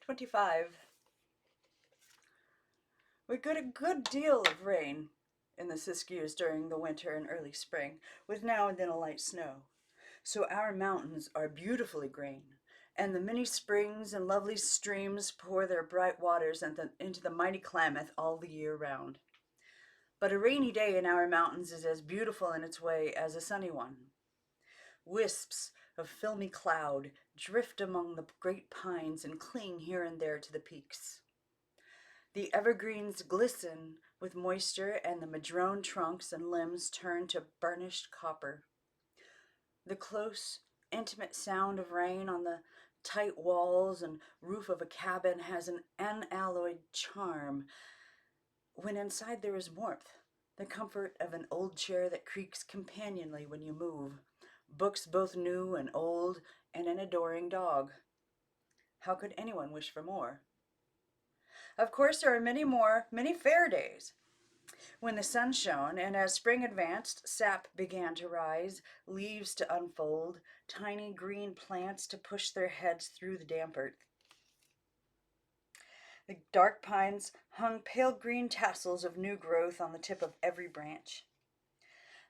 25. We get a good deal of rain in the Siskiyous during the winter and early spring, with now and then a light snow. So our mountains are beautifully green, and the many springs and lovely streams pour their bright waters into the mighty Klamath all the year round. But a rainy day in our mountains is as beautiful in its way as a sunny one. Wisps of filmy cloud drift among the great pines and cling here and there to the peaks. The evergreens glisten with moisture, and the madrone trunks and limbs turn to burnished copper. The close, intimate sound of rain on the tight walls and roof of a cabin has an unalloyed charm when inside there is warmth, the comfort of an old chair that creaks companionly when you move, books both new and old, and an adoring dog. How could anyone wish for more? Of course, there are many fair days when the sun shone, and as spring advanced, sap began to rise, leaves to unfold, tiny green plants to push their heads through the damp earth. The dark pines hung pale green tassels of new growth on the tip of every branch.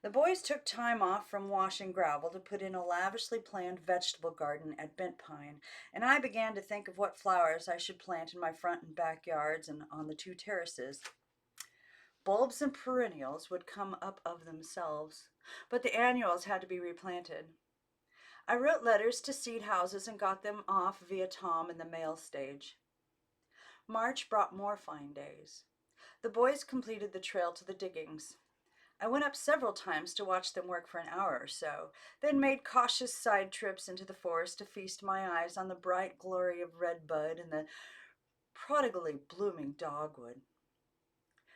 The boys took time off from washing gravel to put in a lavishly planned vegetable garden at Bent Pine, and I began to think of what flowers I should plant in my front and backyards and on the two terraces. Bulbs and perennials would come up of themselves, but the annuals had to be replanted. I wrote letters to seed houses and got them off via Tom in the mail stage. March brought more fine days. The boys completed the trail to the diggings. I went up several times to watch them work for an hour or so, then made cautious side trips into the forest to feast my eyes on the bright glory of redbud and the prodigally blooming dogwood.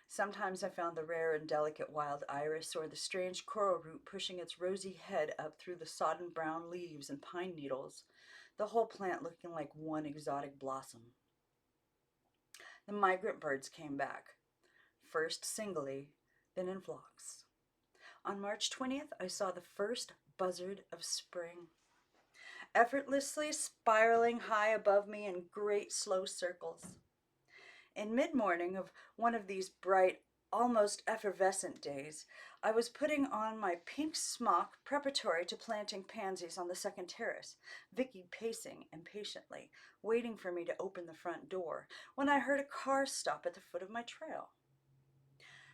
Sometimes I found the rare and delicate wild iris or the strange coral root pushing its rosy head up through the sodden brown leaves and pine needles, the whole plant looking like one exotic blossom. The migrant birds came back, first singly, then in flocks. On March 20th, I saw the first buzzard of spring, effortlessly spiraling high above me in great slow circles. In mid-morning of one of these bright, almost effervescent days, I was putting on my pink smock preparatory to planting pansies on the second terrace, Vicky pacing impatiently, waiting for me to open the front door, when I heard a car stop at the foot of my trail.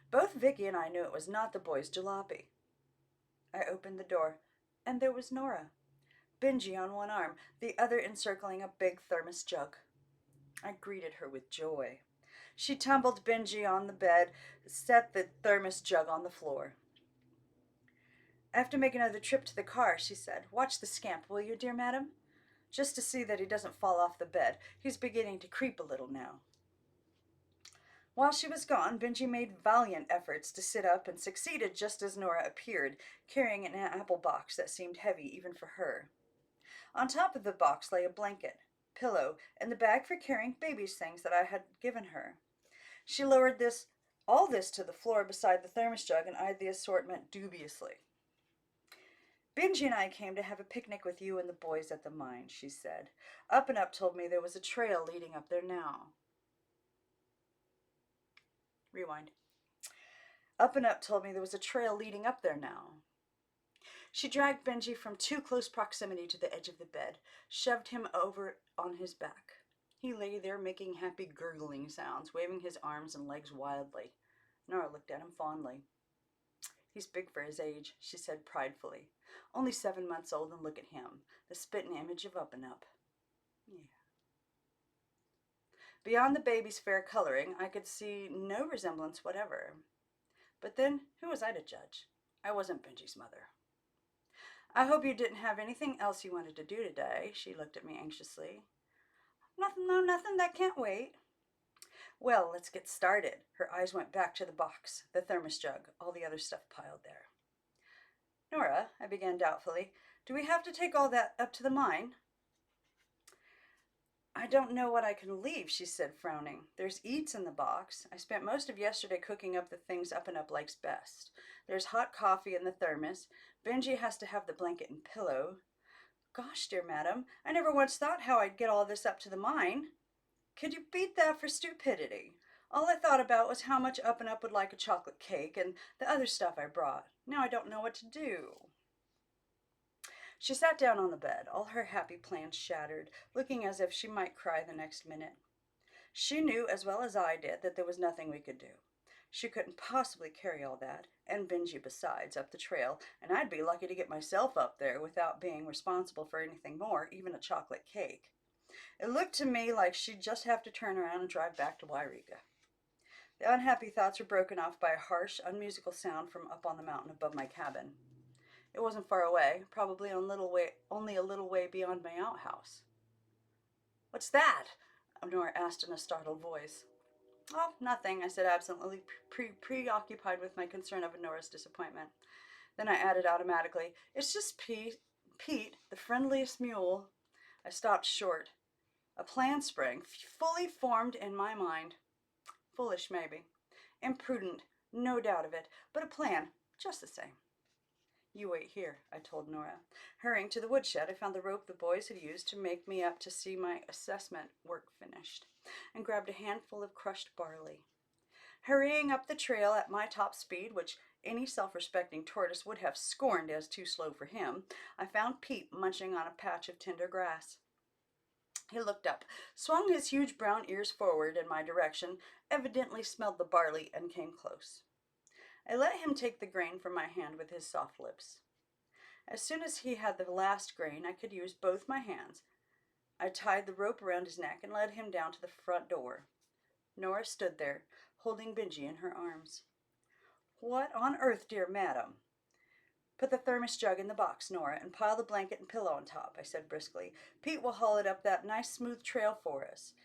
Both Vicky and I knew it was not the boys' jalopy. I opened the door, and there was Nora, Benji on one arm, the other encircling a big thermos jug. I greeted her with joy. She tumbled Benji on the bed, set the thermos jug on the floor. I have to make another trip to the car, she said. Watch the scamp, will you, dear madam? Just to see that he doesn't fall off the bed. He's beginning to creep a little now. While she was gone, Benji made valiant efforts to sit up and succeeded just as Nora appeared, carrying an apple box that seemed heavy even for her. On top of the box lay a blanket, pillow, and the bag for carrying baby's things that I had given her. She lowered all this to the floor beside the thermos jug and eyed the assortment dubiously. Benji and I came to have a picnic with you and the boys at the mine, she said. Up and Up told me there was a trail leading up there now. Rewind. Up and Up told me there was a trail leading up there now. She dragged Benji from too close proximity to the edge of the bed, shoved him over on his back. He lay there making happy gurgling sounds, waving his arms and legs wildly. Nora looked at him fondly. He's big for his age, she said pridefully. Only 7 months old, and look at him, the spitting image of Up and Up. Yeah. Beyond the baby's fair coloring, I could see no resemblance whatever. But then, who was I to judge? I wasn't Benji's mother. I hope you didn't have anything else you wanted to do today, she looked at me anxiously. Nothing, no, nothing, that can't wait. Well, let's get started. Her eyes went back to the box, the thermos jug, all the other stuff piled there. Nora, I began doubtfully, do we have to take all that up to the mine? I don't know what I can leave, she said, frowning. There's eats in the box. I spent most of yesterday cooking up the things Up and Up likes best. There's hot coffee in the thermos. Benji has to have the blanket and pillow. Gosh, dear madam, I never once thought how I'd get all this up to the mine. Could you beat that for stupidity? All I thought about was how much Up and Up would like a chocolate cake and the other stuff I brought. Now I don't know what to do. She sat down on the bed, all her happy plans shattered, looking as if she might cry the next minute. She knew as well as I did that there was nothing we could do. She couldn't possibly carry all that, and Benji besides, up the trail, and I'd be lucky to get myself up there without being responsible for anything more, even a chocolate cake. It looked to me like she'd just have to turn around and drive back to Wairika. The unhappy thoughts were broken off by a harsh, unmusical sound from up on the mountain above my cabin. It wasn't far away, probably only a little way beyond my outhouse. "What's that?" Nora asked in a startled voice. "Oh, nothing," I said absently, preoccupied with my concern over Nora's disappointment. Then I added automatically, "It's just Pete, the friendliest mule." I stopped short. A plan sprang, fully formed in my mind. Foolish, maybe. Imprudent, no doubt of it, but a plan, just the same. "You wait here," I told Nora. Hurrying to the woodshed, I found the rope the boys had used to make me up to see my assessment work finished, and grabbed a handful of crushed barley. Hurrying up the trail at my top speed, which any self-respecting tortoise would have scorned as too slow for him, I found Pete munching on a patch of tender grass. He looked up, swung his huge brown ears forward in my direction, evidently smelled the barley, and came close. I let him take the grain from my hand with his soft lips. As soon as he had the last grain, I could use both my hands. I tied the rope around his neck and led him down to the front door. Nora stood there, holding Benji in her arms. "What on earth, dear madam?" "Put the thermos jug in the box, Nora, and pile the blanket and pillow on top," I said briskly. "Pete will haul it up that nice smooth trail for us.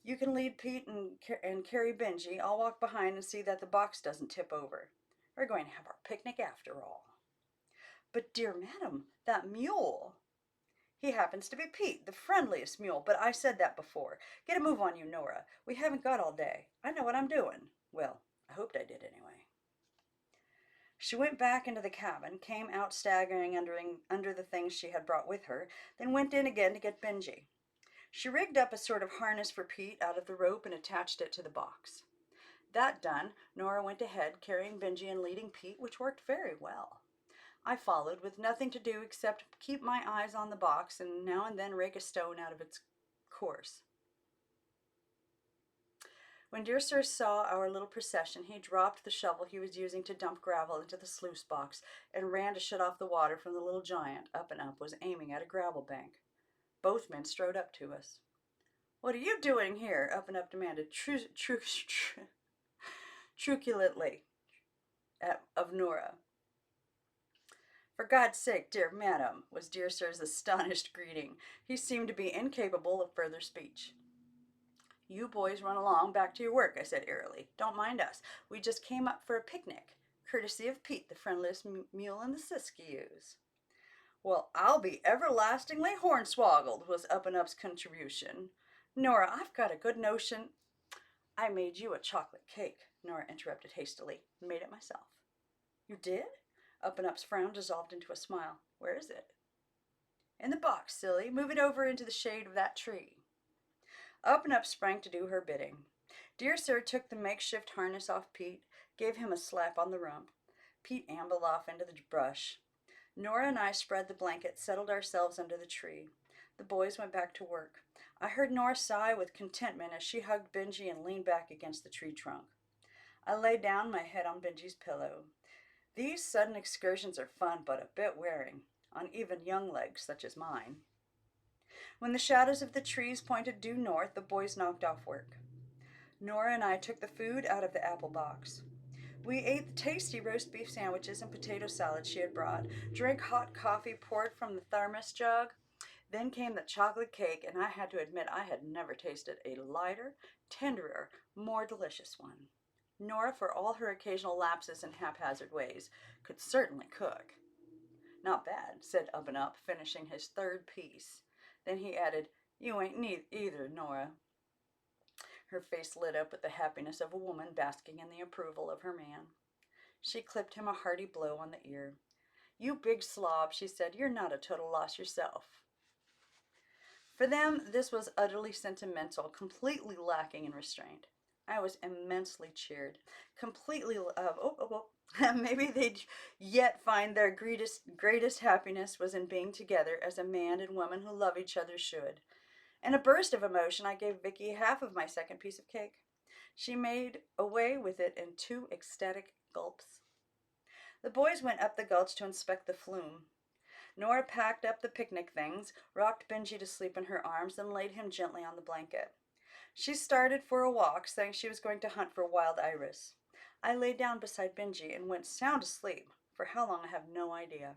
You can lead Pete and carry Benji. I'll walk behind and see that the box doesn't tip over. We're going to have our picnic after all." "But, dear madam, that mule—" "He happens to be Pete, the friendliest mule, but I said that before. Get a move on you, Nora. We haven't got all day. I know what I'm doing. Well, I hoped I did anyway." She went back into the cabin, came out staggering under the things she had brought with her, then went in again to get Benji. She rigged up a sort of harness for Pete out of the rope and attached it to the box. That done, Nora went ahead, carrying Benji and leading Pete, which worked very well. I followed, with nothing to do except keep my eyes on the box and now and then rake a stone out of its course. When Dear Sir saw our little procession, he dropped the shovel he was using to dump gravel into the sluice box and ran to shut off the water from the little giant. Up and Up was aiming at a gravel bank. Both men strode up to us. "What are you doing here?" Up and Up demanded truculently of Nora. "For God's sake, dear madam," was Dear Sir's astonished greeting. He seemed to be incapable of further speech. "You boys run along back to your work," I said airily. "Don't mind us. We just came up for a picnic, courtesy of Pete, the friendliest mule in the Siskiyous." "Well, I'll be everlastingly hornswoggled," was Up and Up's contribution. "Nora, I've got a good notion—" "I made you a chocolate cake," Nora interrupted hastily. "Made it myself." "You did?" Up and Up's frown dissolved into a smile. "Where is it?" "In the box, silly. Move it over into the shade of that tree." Up and Up sprang to do her bidding. Dear Sir took the makeshift harness off Pete, gave him a slap on the rump. Pete ambled off into the brush. Nora and I spread the blanket, settled ourselves under the tree. The boys went back to work. I heard Nora sigh with contentment as she hugged Benji and leaned back against the tree trunk. I lay down, my head on Benji's pillow. These sudden excursions are fun, but a bit wearing, on even young legs such as mine. When the shadows of the trees pointed due north, the boys knocked off work. Nora and I took the food out of the apple box. We ate the tasty roast beef sandwiches and potato salad she had brought, drank hot coffee poured from the thermos jug. Then came the chocolate cake, and I had to admit I had never tasted a lighter, tenderer, more delicious one. Nora, for all her occasional lapses in haphazard ways, could certainly cook. "Not bad," said Up and Up, finishing his third piece. Then he added, "You ain't either, Nora." Her face lit up with the happiness of a woman basking in the approval of her man. She clipped him a hearty blow on the ear. "You big slob," she said, "you're not a total loss yourself." For them, this was utterly sentimental, completely lacking in restraint. I was immensely cheered, completely, maybe they'd yet find their greatest happiness was in being together as a man and woman who love each other should. In a burst of emotion, I gave Vicky half of my second piece of cake. She made away with it in 2 ecstatic gulps. The boys went up the gulch to inspect the flume. Nora packed up the picnic things, rocked Benji to sleep in her arms, and laid him gently on the blanket. She started for a walk, saying she was going to hunt for wild iris. I lay down beside Benji and went sound asleep. For how long, I have no idea.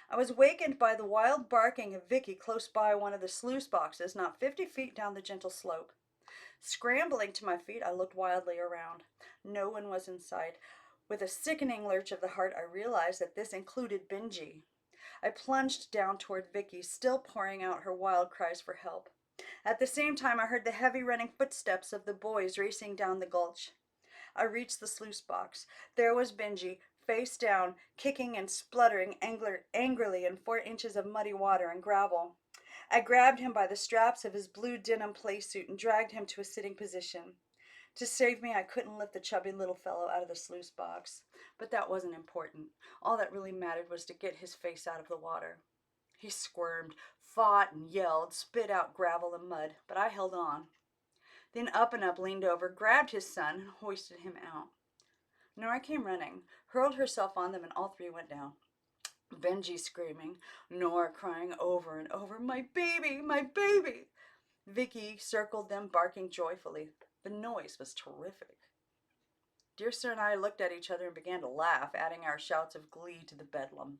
I was wakened by the wild barking of Vicky close by one of the sluice boxes, not 50 feet down the gentle slope. Scrambling to my feet, I looked wildly around. No one was in sight. With a sickening lurch of the heart, I realized that this included Benji. I plunged down toward Vicky, still pouring out her wild cries for help. At the same time, I heard the heavy running footsteps of the boys racing down the gulch. I reached the sluice box. There was Benji, face down, kicking and spluttering angrily in 4 inches of muddy water and gravel. I grabbed him by the straps of his blue denim playsuit and dragged him to a sitting position. To save me, I couldn't lift the chubby little fellow out of the sluice box. But that wasn't important. All that really mattered was to get his face out of the water. He squirmed, fought and yelled, spit out gravel and mud, but I held on. Then Up and Up leaned over, grabbed his son, and hoisted him out. Nora came running, hurled herself on them, and all 3 went down. Benji screaming, Nora crying over and over, "My baby, my baby!" Vicky circled them, barking joyfully. The noise was terrific. Dear Sir and I looked at each other and began to laugh, adding our shouts of glee to the bedlam.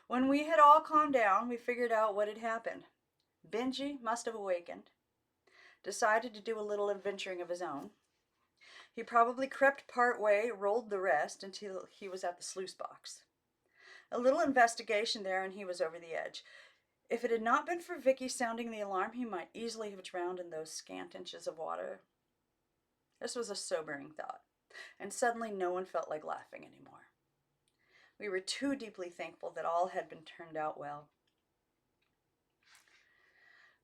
When we had all calmed down, we figured out what had happened. Benji must have awakened, decided to do a little adventuring of his own. He probably crept part way, rolled the rest until he was at the sluice box. A little investigation there and he was over the edge. If it had not been for Vicky sounding the alarm, he might easily have drowned in those scant inches of water. This was a sobering thought, and suddenly no one felt like laughing anymore. We were too deeply thankful that all had been turned out well.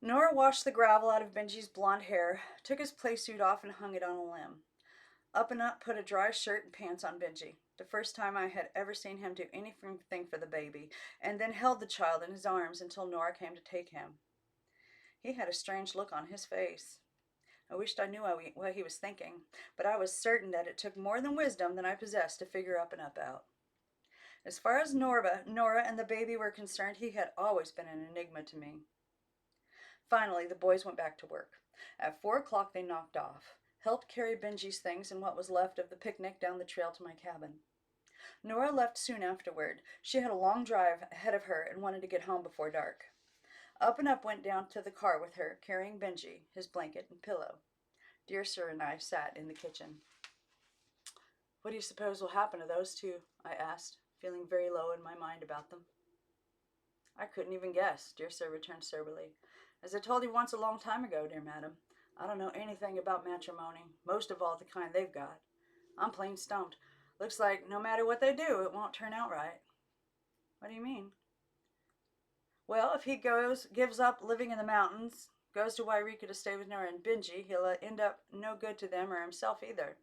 Nora washed the gravel out of Benji's blonde hair, took his playsuit off and hung it on a limb. Up and Up put a dry shirt and pants on Benji, the first time I had ever seen him do anything for the baby, and then held the child in his arms until Nora came to take him. He had a strange look on his face. I wished I knew what he was thinking, but I was certain that it took more than wisdom than I possessed to figure Up and Up out. As far as Nora and the baby were concerned, he had always been an enigma to me. Finally, the boys went back to work. At 4 o'clock, they knocked off, helped carry Benji's things and what was left of the picnic down the trail to my cabin. Nora left soon afterward. She had a long drive ahead of her and wanted to get home before dark. Up and Up went down to the car with her, carrying Benji, his blanket, and pillow. Dear Sir and I sat in the kitchen. What do you suppose will happen to those 2? I asked, feeling very low in my mind about them. I couldn't even guess, Dear Sir returned soberly. As I told you once a long time ago, dear madam, I don't know anything about matrimony, most of all the kind they've got. I'm plain stumped. Looks like no matter what they do, it won't turn out right. What do you mean? Well, if he gives up living in the mountains, goes to Wairika to stay with Nora and Benji, he'll end up no good to them or himself either.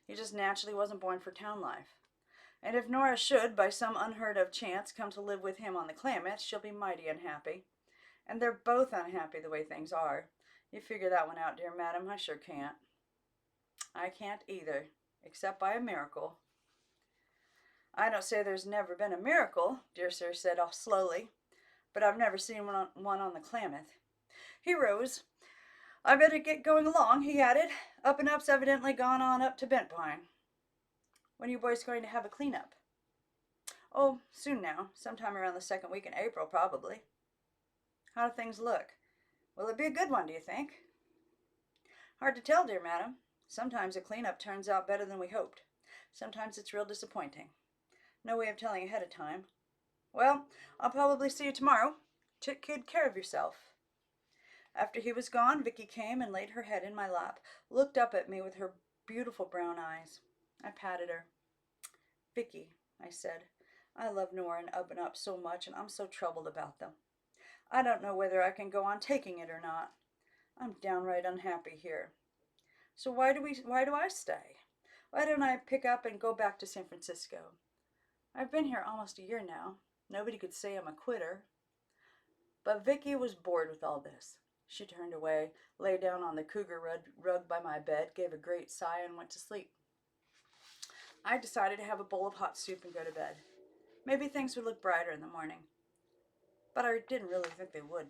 He just naturally wasn't born for town life. And if Nora should, by some unheard of chance, come to live with him on the Klamath, she'll be mighty unhappy. And they're both unhappy the way things are. You figure that one out, dear madam. I sure can't. I can't either, except by a miracle. I don't say there's never been a miracle, Dear Sir said off slowly, but I've never seen one on the Klamath. He rose. I better get going along, he added. Up and Up's evidently gone on up to Bent Pine. When are you boys going to have a cleanup? Oh, soon now. Sometime around the 2nd week in April, probably. How do things look? Will it be a good one, do you think? Hard to tell, dear madam. Sometimes a cleanup turns out better than we hoped. Sometimes it's real disappointing. No way of telling ahead of time. Well, I'll probably see you tomorrow. Take good care of yourself. After he was gone, Vicky came and laid her head in my lap, looked up at me with her beautiful brown eyes. I patted her. Vicky, I said, I love Nora and Up so much, and I'm so troubled about them. I don't know whether I can go on taking it or not. I'm downright unhappy here. So why do I stay? Why don't I pick up and go back to San Francisco? I've been here almost a year now. Nobody could say I'm a quitter. But Vicky was bored with all this. She turned away, lay down on the cougar rug by my bed, gave a great sigh, and went to sleep. I decided to have a bowl of hot soup and go to bed. Maybe things would look brighter in the morning. But I didn't really think they would.